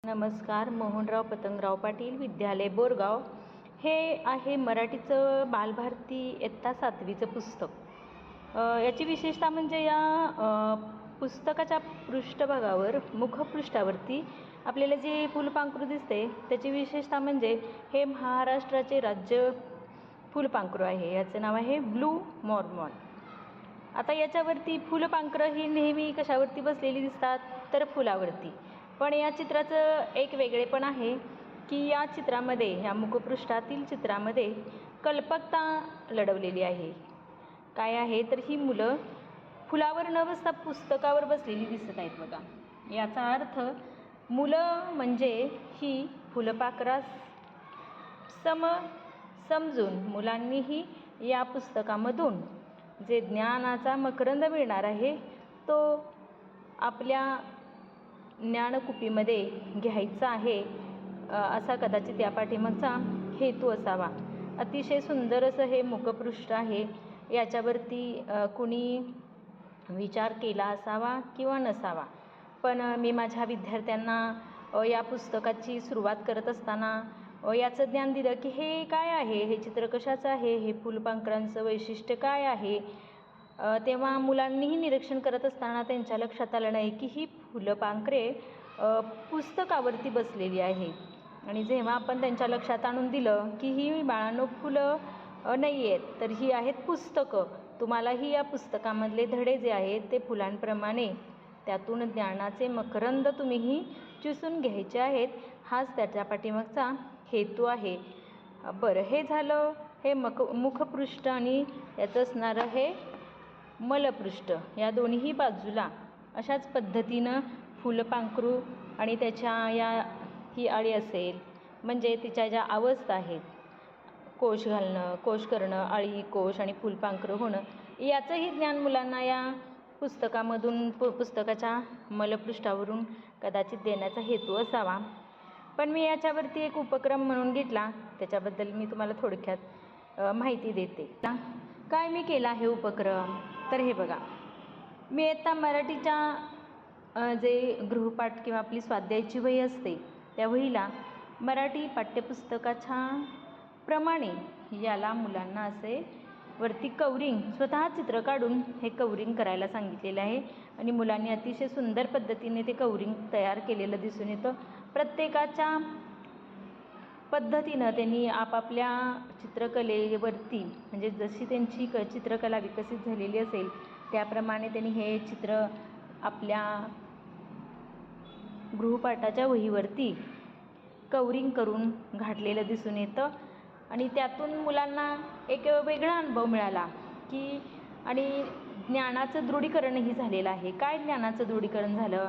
नमस्कार. मोहनराव पतंगराव पाटील विद्यालय बोरगाव. हे आहे मराठीचं बालभारती इयत्ता 7वीचं पुस्तक. याची विशेषता म्हणजे या पुस्तकाच्या पृष्ठभागावर मुखपृष्ठावरती आपल्याला जे फुलपाखरू दिसते त्याची विशेषता म्हणजे हे महाराष्ट्राचे राज्य फुलपाखरू आहे. याचं नाव आहे ब्लू मॉर्मॉन. आता याच्यावरती फुलपाखरं ही नेहमी कशावरती बसलेली दिसतात तर फुलावरती. पण या चित्राचं एक वेगळेपण आहे की या चित्रामध्ये ह्या मुखपृष्ठातील चित्रामध्ये कल्पकता लढवलेली आहे. काय आहे तर ही मुलं फुलावर न बसता पुस्तकावर बसलेली दिसत आहेत बघा. याचा अर्थ मुलं म्हणजे ही फुलपाखरास समजून मुलांनीही या पुस्तकामधून जे ज्ञानाचा मकरंद मिळणार आहे तो आपल्या ज्ञानकुपीमध्ये घ्यायचा आहे असा कदाचित या पाठीमागचा हेतू असावा. अतिशय सुंदर असं हे मुखपृष्ठ आहे. याच्यावरती कुणी विचार केला असावा किंवा नसावा, पण मी माझ्या विद्यार्थ्यांना या पुस्तकाची सुरुवात करत असताना याचं ज्ञान दिलं की हे काय आहे, हे चित्र कशाचं आहे, हे फुलपाखरांचं वैशिष्ट्य काय आहे. तेव्हा मुलांनीही निरीक्षण करत असताना त्यांच्या लक्षात आलं नाही की ही फुलपाखरे पुस्तकावरती बसलेली आहे. आणि जेव्हा आपण त्यांच्या लक्षात आणून दिलं की ही बाळांनो फुलं नाही आहेत तर ही आहेत पुस्तकं, तुम्हालाही या पुस्तकामधले धडे जे आहेत ते फुलांप्रमाणे त्यातून ज्ञानाचे मकरंद तुम्हीही चुसून घ्यायचे आहेत, हाच त्याच्या पाठीमागचा हेतू आहे. बरं, हे झालं हे मुखपृष्ठ आणि याचं असणारं हे मलपृष्ठ. या दोन्ही बाजूला अशाच पद्धतीनं फुलपाखरू आणि त्याच्या ही अळी असेल म्हणजे तिच्या ज्या अवस्था आहेत, कोश घालणं, कोश करणं, अळी, कोश आणि फुलपाखरू होणं, याचंही ज्ञान मुलांना या पुस्तकामधून पुस्तकाच्या मलपृष्ठावरून कदाचित देण्याचा हेतू असावा. पण मी याच्यावरती एक उपक्रम म्हणून घेतला, त्याच्याबद्दल मी तुम्हाला थोडक्यात माहिती देते. काय मी केला हे उपक्रम तर हे बघा, मी आता मराठीच्या जे गृहपाठ किंवा आपली स्वाध्यायाची वही असते त्या वहीला मराठी पाठ्यपुस्तकाच्या प्रमाणे याला मुलांना असे वरती कवरिंग स्वतः चित्र काढून हे कवरिंग करायला सांगितलेलं आहे. आणि मुलांनी अतिशय सुंदर पद्धतीने ते कवरिंग तयार केलेलं दिसून येतं. प्रत्येकाच्या पद्धतीनं त्यांनी आपापल्या चित्रकलेवरती म्हणजे जशी त्यांची चित्रकला विकसित झालेली असेल त्याप्रमाणे त्यांनी हे चित्र आपल्या गृहपाठाच्या वहीवरती कवरिंग करून घातलेलं दिसून येतं. आणि त्यातून मुलांना एक वेगळा अनुभव मिळाला की आणि ज्ञानाचं दृढीकरणही झालेलं आहे. काय ज्ञानाचं दृढीकरण झालं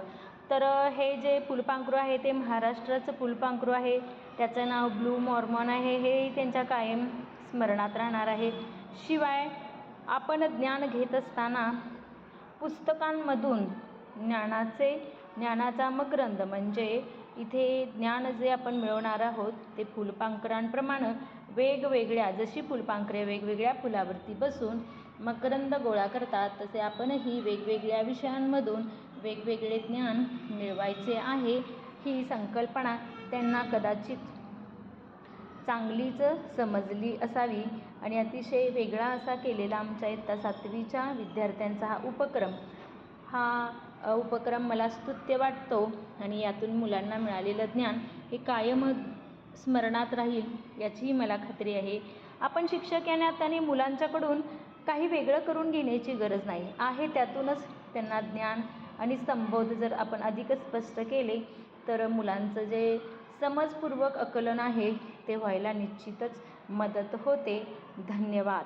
तर हे जे फुलपाखरू आहे ते महाराष्ट्राचं फुलपाखरू आहे, त्याचं नाव ब्लू मॉर्मॉन आहे, हे त्यांच्या कायम स्मरणात राहणार आहे. शिवाय आपण ज्ञान घेत असताना पुस्तकांमधून ज्ञानाचा मकरंद म्हणजे इथे ज्ञान जे आपण मिळवणार आहोत ते फुलपाखरांप्रमाणे वेगवेगळ्या, जशी फुलपाखरे वेगवेगळ्या फुलावरती बसून मकरंद गोळा करतात तसे आपणही वेगवेगळ्या विषयांमधून वेगवेगळे ज्ञान मिळवायचे आहे. ही संकल्पना त्यांना कदाचित चांगलीच समजली असावी आणि अतिशय वेगळा असा केलेला आमच्या इयत्ता 7वीच्या विद्यार्थ्यांचा हा उपक्रम मला स्तुत्य वाटतो. आणि यातून मुलांना मिळालेलं ज्ञान हे कायम स्मरणात राहील याचीही मला खात्री आहे. आपण शिक्षक या नात्याने मुलांच्याकडून काही वेगळं करून घेण्याची गरज नाही आहे. त्यातूनच त्यांना ज्ञान आणि संबोध जर आपण अधिकच स्पष्ट केले तर मुलांचं जे समजपूर्वक आकलन आहे ते व्हायला निश्चितच मदत होते. धन्यवाद.